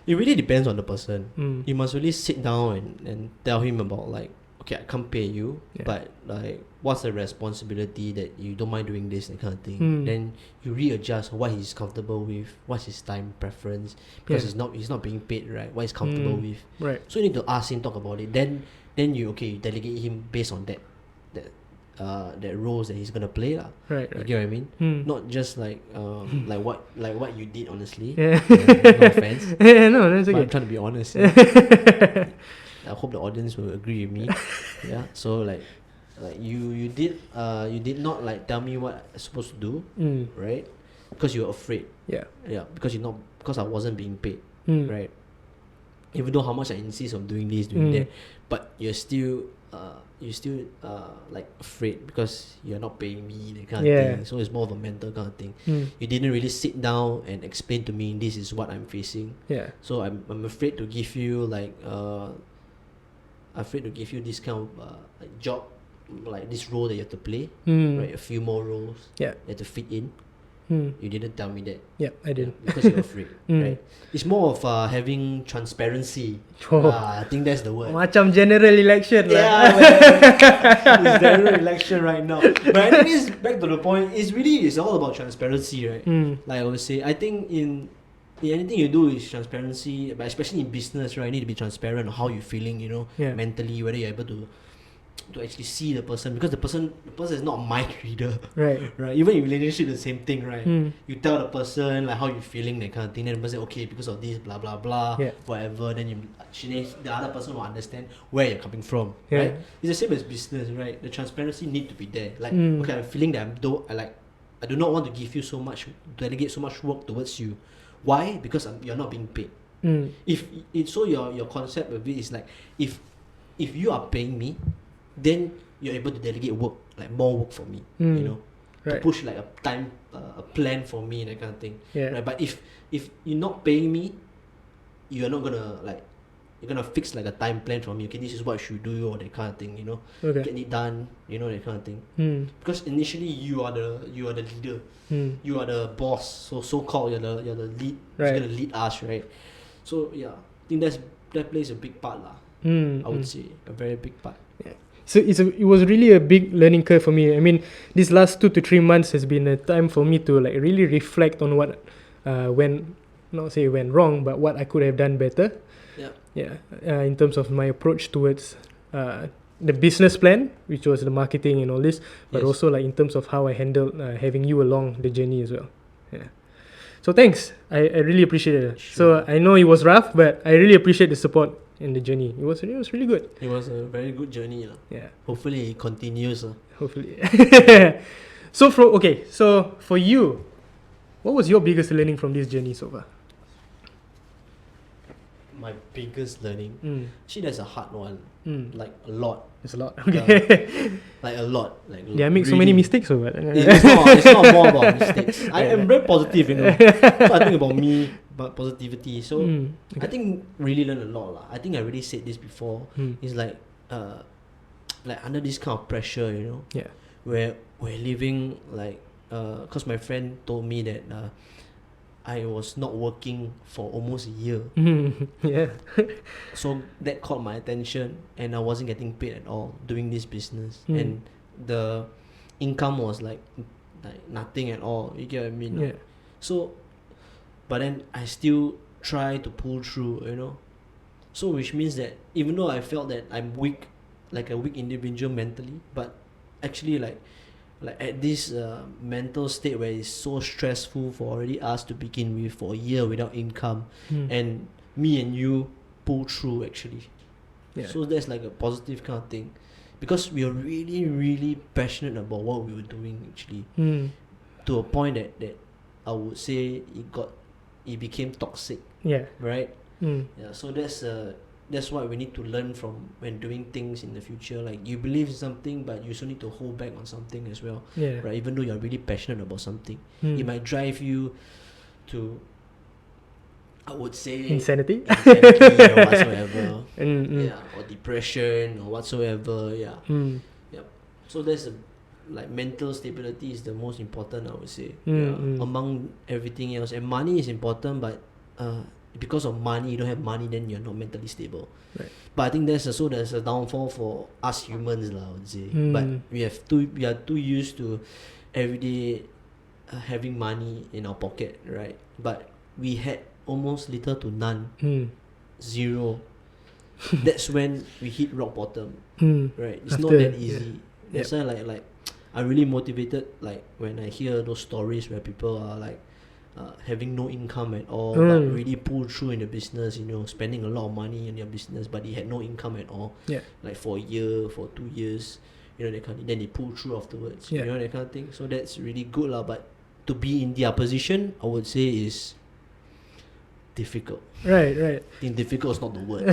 Speaker 2: It really depends on the person. You must really sit down and tell him about, like, okay, I can't pay you, but like, what's the responsibility that you don't mind doing this, that kind of thing. Then you readjust what he's comfortable with, what's his time preference, because he's not being paid, right? What he's comfortable with.
Speaker 1: Right.
Speaker 2: So you need to ask him, talk about it. Then you delegate him based on that roles that he's gonna play, lah.
Speaker 1: Right.
Speaker 2: You get what I mean? Not just like like what you did, honestly.
Speaker 1: Yeah.
Speaker 2: No offense.
Speaker 1: No, that's
Speaker 2: But
Speaker 1: okay.
Speaker 2: I'm trying to be honest. I hope the audience will agree with me. Yeah. So like you did not like tell me what I'm supposed to do, right? Because you were afraid.
Speaker 1: Yeah.
Speaker 2: Yeah. Because I wasn't being paid, right? Even though how much I insist on doing this, doing that, but you're still like afraid because you're not paying me, that kind of thing. So it's more of a mental kind of thing. You didn't really sit down and explain to me, this is what I'm facing.
Speaker 1: Yeah.
Speaker 2: So I'm afraid to give you like afraid to give you this kind of like job, like this role that you have to play,
Speaker 1: Mm.
Speaker 2: right? A few more roles
Speaker 1: Yeah.
Speaker 2: you have to fit in.
Speaker 1: Mm.
Speaker 2: You didn't tell me that.
Speaker 1: Yeah, I did.
Speaker 2: Because you're afraid,
Speaker 1: Mm.
Speaker 2: right? It's more of having transparency.
Speaker 1: Oh.
Speaker 2: I think that's the word.
Speaker 1: Macam general election lah.
Speaker 2: Yeah, man. It's general election right now. But I think it's back to the point. It's all about transparency, right?
Speaker 1: Mm.
Speaker 2: Like I would say, I think in anything you do is transparency, but especially in business, right? You need to be transparent on how you're feeling,
Speaker 1: Yeah.
Speaker 2: mentally, whether you're able to actually see the person, because the person is not a mind reader.
Speaker 1: Right.
Speaker 2: Right, even in relationship, the same thing, right?
Speaker 1: Mm.
Speaker 2: You tell the person like how you feeling, that kind of thing. Then the person, okay, because of this, blah blah blah,
Speaker 1: Yeah.
Speaker 2: whatever. Then the other person will understand where you're coming from,
Speaker 1: Yeah.
Speaker 2: right? It's the same as business, right? The transparency need to be there. Like,
Speaker 1: Mm.
Speaker 2: okay, I'm feeling that I do not want to give you so much, delegate so much work towards you. Why? Because you're not being paid.
Speaker 1: Mm.
Speaker 2: If it's so, your concept of it is like, if you are paying me, then you're able to delegate work, like more work for me,
Speaker 1: Mm.
Speaker 2: to
Speaker 1: Right.
Speaker 2: push like a time, a plan for me, that kind of thing.
Speaker 1: Yeah.
Speaker 2: Right? But if you're not paying me, you're not gonna you're gonna fix like a time plan for me. Okay, this is what you should do, or that kind of thing.
Speaker 1: Okay.
Speaker 2: Get it done. That kind of thing.
Speaker 1: Mm.
Speaker 2: Because initially you are the leader,
Speaker 1: Mm.
Speaker 2: you are the boss. So called you're the lead.
Speaker 1: Right.
Speaker 2: You're gonna lead us, right? So yeah, I think that plays a big part lah.
Speaker 1: Mm.
Speaker 2: I would say a very big part.
Speaker 1: So it was really a big learning curve for me. I mean, these last 2 to 3 months has been a time for me to like really reflect on what went wrong, but what I could have done better.
Speaker 2: Yeah.
Speaker 1: Yeah. In terms of my approach towards the business plan, which was the marketing and all this, but
Speaker 2: Yes.
Speaker 1: also like in terms of how I handled having you along the journey as well. Yeah. So thanks. I really appreciate it.
Speaker 2: Sure.
Speaker 1: So I know it was rough, but I really appreciate the support in the journey. It was really good.
Speaker 2: It was a very good journey lah.
Speaker 1: Yeah.
Speaker 2: Hopefully it continues.
Speaker 1: Hopefully. So for you, what was your biggest learning from this journey so far?
Speaker 2: My biggest learning.
Speaker 1: Mm.
Speaker 2: Actually, that's a hard one.
Speaker 1: Mm.
Speaker 2: Like a lot.
Speaker 1: It's a lot. Okay.
Speaker 2: Like a lot. Like
Speaker 1: Did I make so many
Speaker 2: really.
Speaker 1: mistakes or what?
Speaker 2: It's not more about mistakes. I am very positive, So I think about me, but positivity. So
Speaker 1: Mm.
Speaker 2: I think really learn a lot lah. I think I already said this before.
Speaker 1: Mm.
Speaker 2: It's like under this kind of pressure,
Speaker 1: Yeah.
Speaker 2: where we're living like cause my friend told me that I was not working for almost a year.
Speaker 1: Mm. Yeah.
Speaker 2: So that caught my attention, and I wasn't getting paid at all doing this business,
Speaker 1: Mm.
Speaker 2: and the income was like nothing at all. You get what I mean?
Speaker 1: Yeah.
Speaker 2: So, but then I still try to pull through, So which means that even though I felt that I'm weak, like a weak individual mentally, but actually like at this mental state where it's so stressful for already us to begin with for a year without income,
Speaker 1: Mm.
Speaker 2: and me and you pull through actually.
Speaker 1: Yeah.
Speaker 2: So that's like a positive kind of thing, because we are really really passionate about what we were doing actually,
Speaker 1: Mm.
Speaker 2: to a point that I would say it became toxic,
Speaker 1: Yeah.
Speaker 2: right?
Speaker 1: Mm.
Speaker 2: Yeah. So that's what we need to learn from when doing things in the future. Like, you believe in something, but you also need to hold back on something as well,
Speaker 1: Yeah.
Speaker 2: right? Even though you're really passionate about something,
Speaker 1: Mm.
Speaker 2: it might drive you to, I would say,
Speaker 1: Insanity.
Speaker 2: insanity or whatsoever.
Speaker 1: Mm, mm.
Speaker 2: Yeah, or depression or whatsoever. Yeah.
Speaker 1: Mm.
Speaker 2: So that's like mental stability is the most important, I would say.
Speaker 1: Mm, mm.
Speaker 2: Among everything else, and money is important, but because of money, you don't have money, then you're not mentally stable.
Speaker 1: Right.
Speaker 2: But I think there's a downfall for us humans, I would say.
Speaker 1: Mm.
Speaker 2: But we are too used to everyday having money in our pocket, right? But we had almost little to none,
Speaker 1: Mm.
Speaker 2: zero. That's when we hit rock bottom,
Speaker 1: Mm.
Speaker 2: right? It's not
Speaker 1: After-
Speaker 2: that easy.
Speaker 1: yeah.
Speaker 2: That's why like I'm really motivated, like when I hear those stories where people are like having no income at all, but
Speaker 1: Mm.
Speaker 2: really pull through in the business, spending a lot of money in their business, but they had no income at all.
Speaker 1: Yeah.
Speaker 2: Like for a year, for 2 years, that kind of, then they pull through afterwards.
Speaker 1: Yeah.
Speaker 2: That kind of thing. So that's really good lah. But to be in their position, I would say is difficult.
Speaker 1: Right.
Speaker 2: I think difficult is not the word.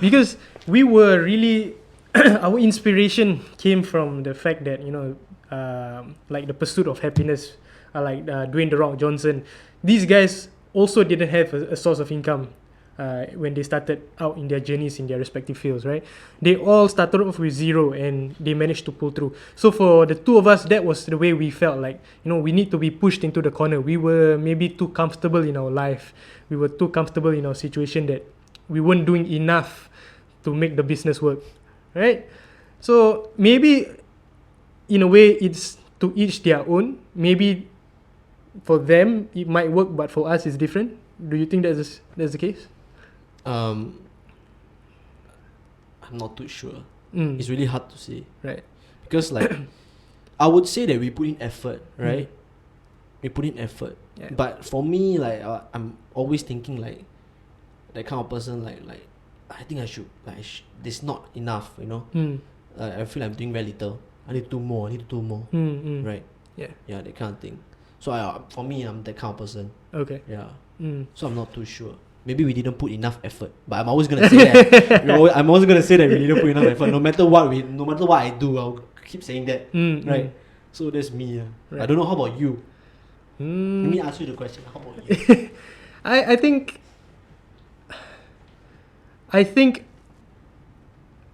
Speaker 1: Because we were really our inspiration came from the fact that like the pursuit of happiness, like Dwayne The Rock Johnson, these guys also didn't have a source of income. when they started out in their journeys in their respective fields, right? They all started off with zero and they managed to pull through. So for the two of us, that was the way we felt like, we need to be pushed into the corner. We were maybe too comfortable in our life. We were too comfortable in our situation that we weren't doing enough to make the business work, right? So maybe in a way it's to each their own. Maybe for them it might work, but for us it's different. Do you think that's the case?
Speaker 2: I'm not too sure. It's really hard to say,
Speaker 1: Right.
Speaker 2: because like I would say that we put in effort, right? We put in effort,
Speaker 1: Yeah.
Speaker 2: but for me, like I'm always thinking like that kind of person, like I think I should this not enough, I feel I'm doing very little. I need to do more. Right? Yeah, that kind of thing. So for me, I'm that kind of person.
Speaker 1: Okay.
Speaker 2: Yeah.
Speaker 1: Mm.
Speaker 2: So I'm not too sure. Maybe we didn't put enough effort, but I'm always gonna say that. I'm always gonna say that we didn't put enough effort. No matter what I do, I'll keep saying that. Right. So that's me.
Speaker 1: Right.
Speaker 2: I don't know. How about you? Let me ask you the question. How about you?
Speaker 1: I think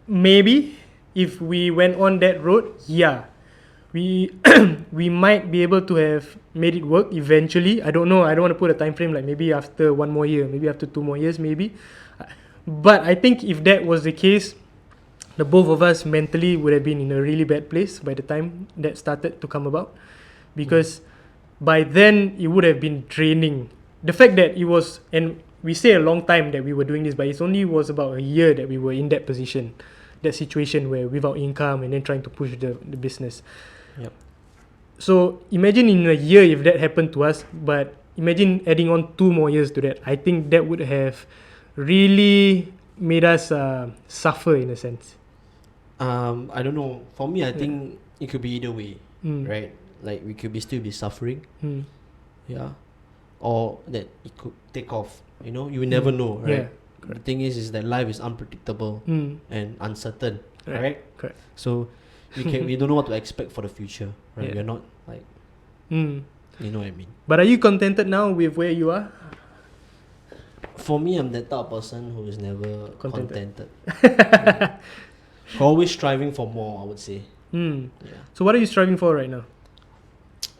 Speaker 1: maybe if we went on that road, we we might be able to have made it work eventually. I don't know. I don't want to put a time frame, like maybe after 1 more year, maybe after 2 more years, maybe. But I think if that was the case, the both of us mentally would have been in a really bad place by the time that started to come about, because by then it would have been draining. The fact that it was, and we say a long time that we were doing this, but it only was about a year that we were in that position, that situation where without income and then trying to push the business.
Speaker 2: Yep.
Speaker 1: So imagine in a year if that happened to us, but imagine adding on 2 more years to that. I think that would have really made us suffer in a sense.
Speaker 2: I don't know. For me, I think it could be either way, right? Like we could still be suffering, yeah, or that it could take off. You will never know, right?
Speaker 1: Yeah,
Speaker 2: the thing is that life is unpredictable and uncertain, right?
Speaker 1: Correct.
Speaker 2: So we don't know what to expect for the future, right?
Speaker 1: Yeah.
Speaker 2: We're not like,
Speaker 1: Mm.
Speaker 2: you know what I mean.
Speaker 1: But are you contented now with where you are?
Speaker 2: For me, I'm that type of person who is never
Speaker 1: Contented.
Speaker 2: contented. Always striving for more, I would say. Yeah.
Speaker 1: So what are you striving for right now?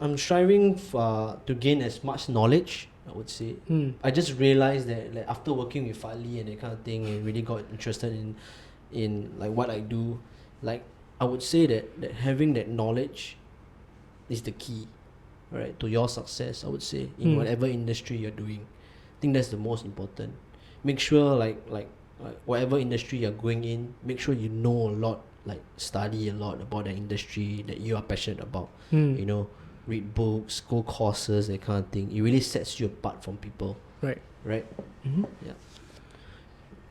Speaker 2: I'm striving to gain as much knowledge, I would say. I just realized that like after working with Fali and that kind of thing, and really got interested in like what I do. Like I would say that having that knowledge is the key, right, to your success. I would say in whatever industry you're doing. I think that's the most important. Make sure like whatever industry you're going in, make sure you know a lot, like study a lot about the industry that you are passionate about. Read books, go courses, that kind of thing. It really sets you apart from people. Right? Yeah.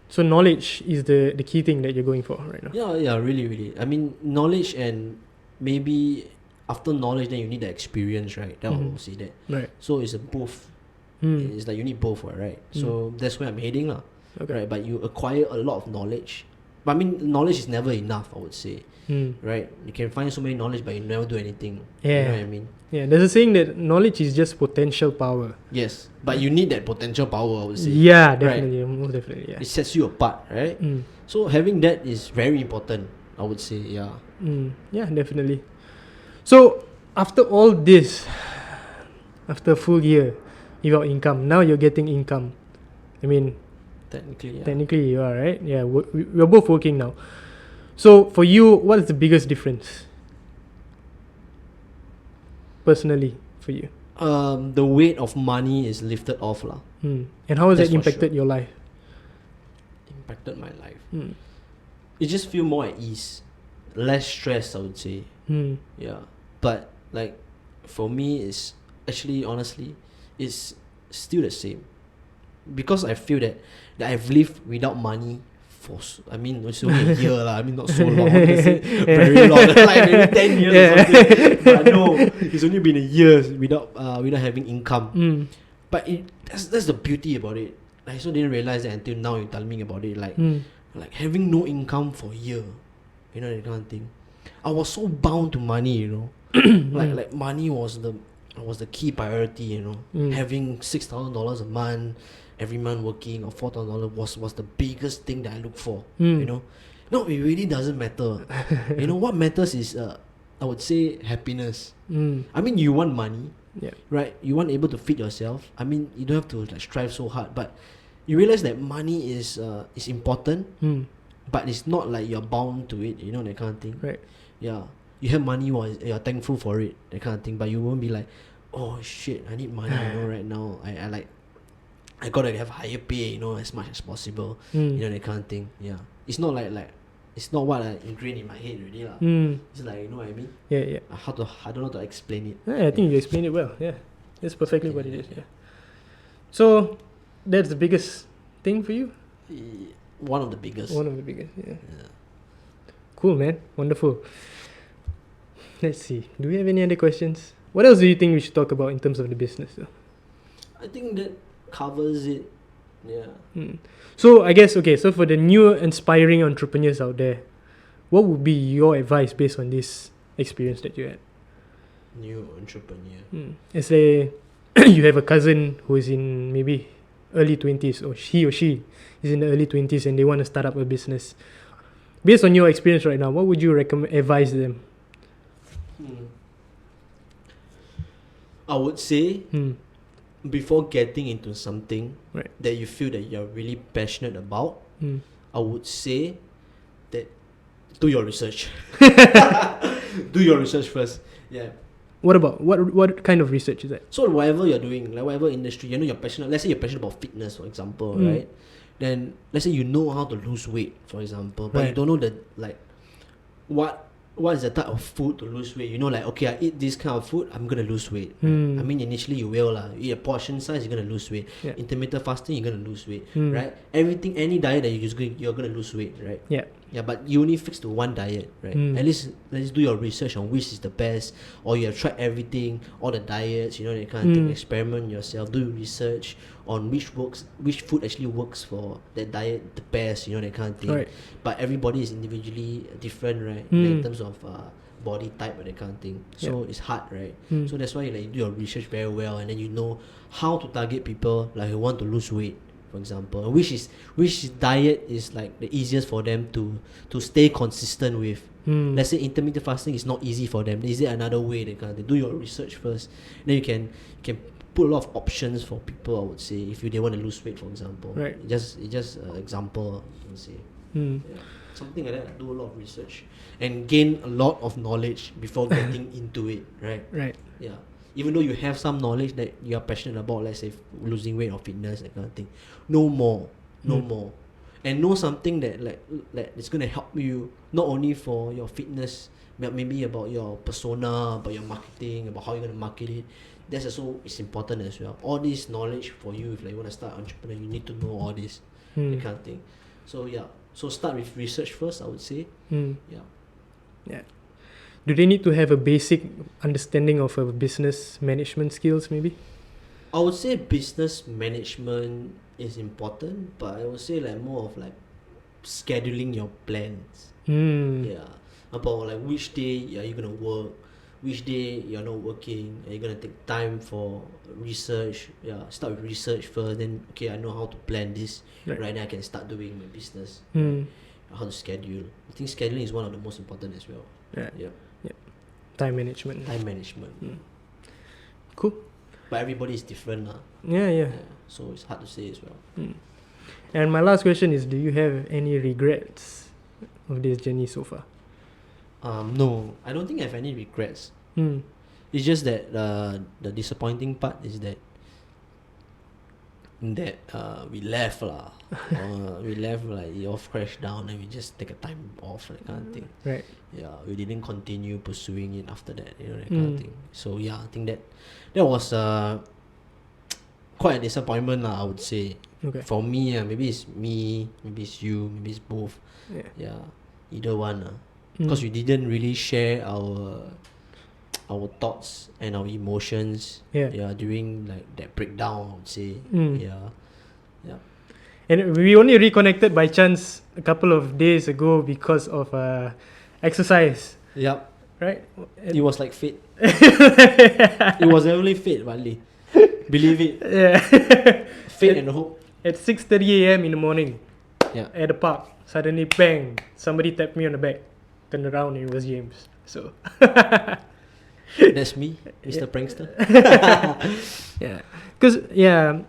Speaker 1: So knowledge is the key thing that you're going for right now.
Speaker 2: Yeah, really. I mean, knowledge, and maybe after knowledge, then you need the experience, right? That will see that.
Speaker 1: Right.
Speaker 2: So it's a both. It's like you need both, right? So that's where I'm heading, lah.
Speaker 1: Okay.
Speaker 2: Right? But you acquire a lot of knowledge. But I mean, knowledge is never enough, I would say. Right? You can find so many knowledge, but you never do anything.
Speaker 1: Yeah.
Speaker 2: You know what I mean?
Speaker 1: Yeah, there's a saying that knowledge is just potential power.
Speaker 2: Yes, but you need that potential power, I would say.
Speaker 1: Yeah, definitely, most definitely. Yeah.
Speaker 2: It sets you apart, right? So having that is very important, I would say. Yeah.
Speaker 1: Yeah, definitely. So after all this, after a full year without income, now you're getting income. I mean, technically you are, right? Yeah, we're both working now. So for you, what is the biggest difference? Personally, for you.
Speaker 2: The weight of money is lifted off, lah.
Speaker 1: And how has
Speaker 2: That's
Speaker 1: that
Speaker 2: for
Speaker 1: impacted
Speaker 2: sure.
Speaker 1: your life?
Speaker 2: Impacted my life. It just feel more at ease, less stress, I would say. Yeah, but like for me, it's actually honestly, it's still the same, because I feel that I've lived without money for I mean it's only a year lah. I mean not so long. I can say very long, like maybe 10 years or something. But no, it's only been a year without having income. But that's the beauty about it. I also didn't realize that until now. You tell me about it, like having no income for a year, that kind of thing. I was so bound to money, like money was the key priority, having $6,000 a month, every month working or $4,000 was the biggest thing that I look for.
Speaker 1: Mm.
Speaker 2: You know, no, it really doesn't matter. You know what matters is I would say happiness. I mean, you want money,
Speaker 1: Yeah.
Speaker 2: right? You want able to feed yourself. I mean, you don't have to like strive so hard, but you realize that money is important, but it's not like you're bound to it. You know, that kind of thing.
Speaker 1: Right.
Speaker 2: Yeah, you have money, you're thankful for it, that kind of thing. But you won't be like, oh shit, I need money. You know, right now I gotta have higher pay. You know, as much as possible. You know, that kind of thing. Yeah, it's not like it's not what I ingrained in my head already lah. It's like, you know what I mean?
Speaker 1: Yeah.
Speaker 2: I don't know how to explain it.
Speaker 1: Yeah, I think you explained it well. Yeah, that's perfectly what it is. Yeah. So that's the biggest thing for you.
Speaker 2: One of the biggest.
Speaker 1: One of the biggest. Yeah. Cool, man. Wonderful. Let's see. Do we have any other questions? What else do you think we should talk about in terms of the business?
Speaker 2: I think that covers it. Yeah.
Speaker 1: So I guess, okay, so for the new inspiring entrepreneurs out there, what would be your advice based on this experience that you had?
Speaker 2: New entrepreneur.
Speaker 1: Let's say you have a cousin who is in maybe early 20s, or she is in the early 20s and they want to start up a business. Based on your experience right now, what would you advise them?
Speaker 2: I would say before getting into something
Speaker 1: Right.
Speaker 2: that you feel that you're really passionate about, I would say that do your research. Do your research first. Yeah.
Speaker 1: What about what kind of research is that?
Speaker 2: So whatever you're doing, like whatever industry, you know you're passionate. Let's say you're passionate about fitness, for example, right? Then let's say you know how to lose weight, for example, but you don't know the like what is the type of food to lose weight. You know, like, okay, I eat this kind of food, I'm gonna lose weight. Right? I mean, initially you will lah. You eat a portion size, you're gonna lose weight.
Speaker 1: Yeah.
Speaker 2: Intermittent fasting, you're gonna lose weight, right? Everything, any diet that you're gonna lose weight, right?
Speaker 1: Yeah.
Speaker 2: Yeah, but you only fix to one diet, right? At least let's do your research on which is the best, or you have tried everything, all the diets, you know, that kind of thing. Experiment yourself, do research on which food actually works for that diet the best, you know, that kind of thing.
Speaker 1: Right.
Speaker 2: But everybody is individually different, right? Like in terms of body type and that kind of thing. So it's hard, right? So that's why you do your research very well, and then you know how to target people like who want to lose weight, for example, which diet is like the easiest for them to stay consistent with. Let's say intermittent fasting is not easy for them. Is there another way? They kind of do your research first, then you can put a lot of options for people. I would say if they want to lose weight, for example,
Speaker 1: Right.
Speaker 2: It's just example. You can say something like that. Do a lot of research and gain a lot of knowledge before getting into it. Right.
Speaker 1: Right.
Speaker 2: Yeah. Even though you have some knowledge that you are passionate about, let's say losing weight or fitness, that kind of thing, know more, and know something that like it's gonna help you not only for your fitness, but maybe about your persona, about your marketing, about how you're gonna market it. That's also is important as well. All this knowledge for you, if like you wanna start entrepreneur, you need to know all this, that kind of thing. So yeah, so start with research first, I would say.
Speaker 1: Yeah. Do they need to have a basic understanding of business management skills, maybe?
Speaker 2: I would say business management is important, but I would say like more of like scheduling your plans. Yeah, about like which day are you gonna work, which day you're not working, are you gonna take time for research? Yeah, start with research first, then okay, I know how to plan this. Right now I can start doing my business. How to schedule. I think scheduling is one of the most important as well. Yeah.
Speaker 1: Time management. Cool.
Speaker 2: But everybody is different lah.
Speaker 1: Yeah.
Speaker 2: So it's hard to say as well.
Speaker 1: And my last question is, do you have any regrets of this journey so far?
Speaker 2: No, I don't think I have any regrets. It's just that the disappointing part is that we left lah. We left, like it all crashed down, and we just take a time off, that kind of thing.
Speaker 1: Right.
Speaker 2: Yeah, we didn't continue pursuing it after that, you know, that kind of thing. So yeah, I think that was quite a disappointment lah, I would say.
Speaker 1: Okay.
Speaker 2: For me, maybe it's me, maybe it's you, maybe it's both. Yeah, either one. Because we didn't really share our thoughts and our emotions. Yeah, during like that breakdown, I would say. Yeah.
Speaker 1: And we only reconnected by chance a couple of days ago because of exercise.
Speaker 2: Yep.
Speaker 1: Right?
Speaker 2: It was like fate. It was definitely fate, Wally. Believe it.
Speaker 1: Yeah.
Speaker 2: Fate and hope.
Speaker 1: at 6:30 a.m. in the morning
Speaker 2: Yeah.
Speaker 1: at the park. Suddenly, bang! Somebody tapped me on the back. Turned around and it was James. So
Speaker 2: That's me, Mr. Prankster.
Speaker 1: yeah, because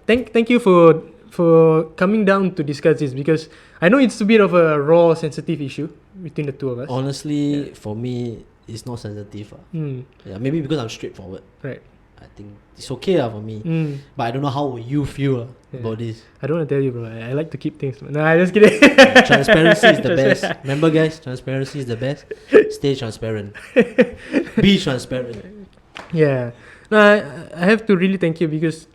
Speaker 1: thank you for coming down to discuss this, because I know it's a bit of a raw, sensitive issue between the two of us.
Speaker 2: Honestly, for me, it's not sensitive. Yeah, maybe because I'm straightforward.
Speaker 1: Right.
Speaker 2: I think it's okay for me. But I don't know how you feel about this.
Speaker 1: I don't want to tell you, bro. I like to keep things. No, I'm just kidding.
Speaker 2: Transparency is the best. Remember, guys, transparency is the best. Stay transparent. Be transparent.
Speaker 1: Yeah. No, I have to really thank you, because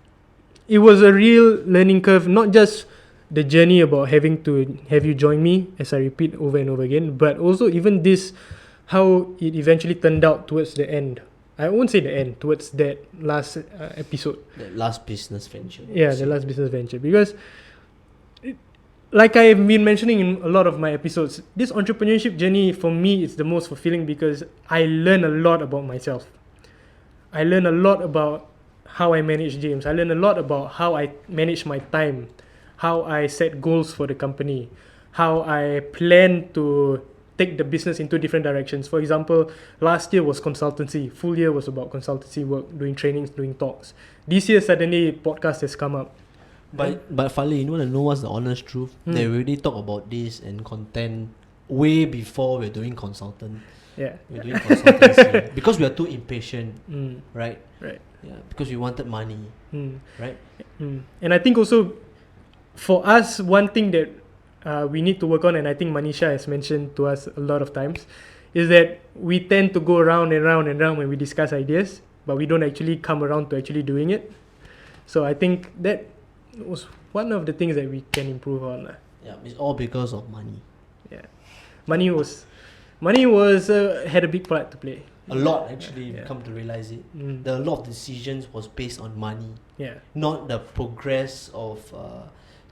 Speaker 1: it was a real learning curve, not just the journey about having to have you join me, as I repeat over and over again, but also even this, how it eventually turned out towards the end. I won't say the end, towards that last episode.
Speaker 2: The last business venture.
Speaker 1: Yeah, the last business venture. Because, like I've been mentioning in a lot of my episodes, this entrepreneurship journey for me is the most fulfilling, because I learn a lot about myself. I learn a lot about how I manage James. I learn a lot about how I manage my time, how I set goals for the company, how I plan to take the business into different directions. For example, last year was consultancy. Full year was about consultancy work, doing trainings, doing talks. This year, suddenly, podcast has come up.
Speaker 2: But Fali, you want to know what's the honest truth? They already talk about this and content way before we're doing consultant.
Speaker 1: Yeah.
Speaker 2: We're doing consultancy. Because we are too impatient, right?
Speaker 1: Right.
Speaker 2: Yeah, because we wanted money, right?
Speaker 1: And I think also, for us, one thing that we need to work on, and I think Manisha has mentioned to us a lot of times, is that we tend to go round and round and round when we discuss ideas, but we don't actually come around to actually doing it. So I think that was one of the things that we can improve on.
Speaker 2: Yeah, it's all because of money.
Speaker 1: Yeah, money was had a part to play.
Speaker 2: A lot, actually, come to realize it. A lot of decisions was based on money.
Speaker 1: Yeah.
Speaker 2: Not the progress of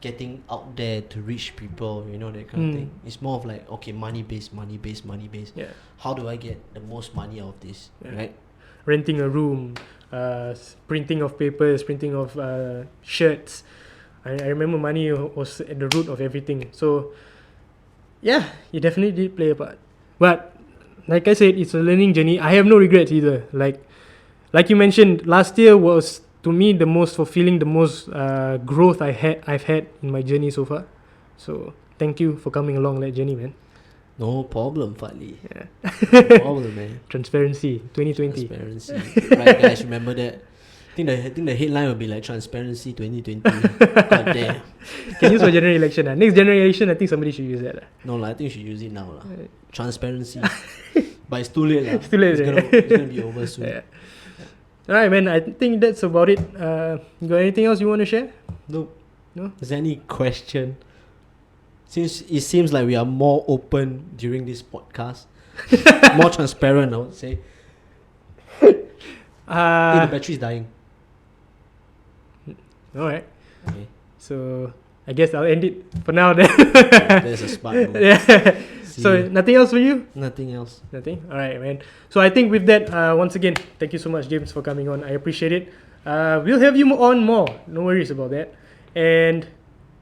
Speaker 2: getting out there to reach people, you know, that kind of thing. It's more of like, okay, money based.
Speaker 1: Yeah.
Speaker 2: How do I get the most money out of this, right?
Speaker 1: Renting a room, printing of papers, printing of shirts. I remember money was at the root of everything. So, yeah, it definitely did play a part. But like I said, it's a learning journey. I have no regrets either. Like you mentioned, last year was, to me, the most fulfilling, the most growth I've had in my journey so far. So thank you for coming along that journey, man.
Speaker 2: No problem, Fali.
Speaker 1: Yeah.
Speaker 2: No problem, man.
Speaker 1: Transparency 2020.
Speaker 2: Transparency. Right, guys, remember that. I think the headline will be like Transparency 2020. God damn.
Speaker 1: Can use for general election. Next general election, I think somebody should use that.
Speaker 2: No, I think you should use it now. Transparency. But it's too late.
Speaker 1: It's too late.
Speaker 2: It's gonna be over soon.
Speaker 1: Yeah. Alright, man, I think that's about it. You got anything else you want to share?
Speaker 2: Nope.
Speaker 1: No?
Speaker 2: Is there any question? Since it seems like we are more open during this podcast, more transparent, I would say. The battery is dying.
Speaker 1: Alright.
Speaker 2: Okay.
Speaker 1: So I guess I'll end it for now then.
Speaker 2: There's a smart move.
Speaker 1: Yeah. So nothing else for you?
Speaker 2: Nothing else.
Speaker 1: Nothing? Alright, man. So I think with that, once again, thank you so much, James, for coming on. I appreciate it. We'll have you on more. No worries about that. And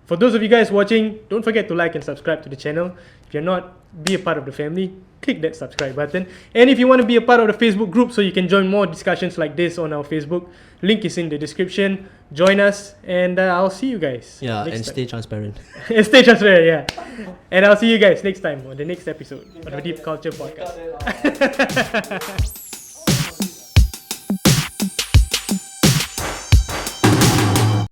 Speaker 1: for those of you guys watching, don't forget to like and subscribe to the channel. If you're not, be a part of the family. Click that subscribe button. And if you want to be a part of the Facebook group so you can join more discussions like this on our Facebook, link is in the description. Join us, and I'll see you guys.
Speaker 2: Yeah,
Speaker 1: next
Speaker 2: and
Speaker 1: time.
Speaker 2: stay transparent.
Speaker 1: And stay transparent, yeah. And I'll see you guys next time on the next episode of the Deep Culture Podcast.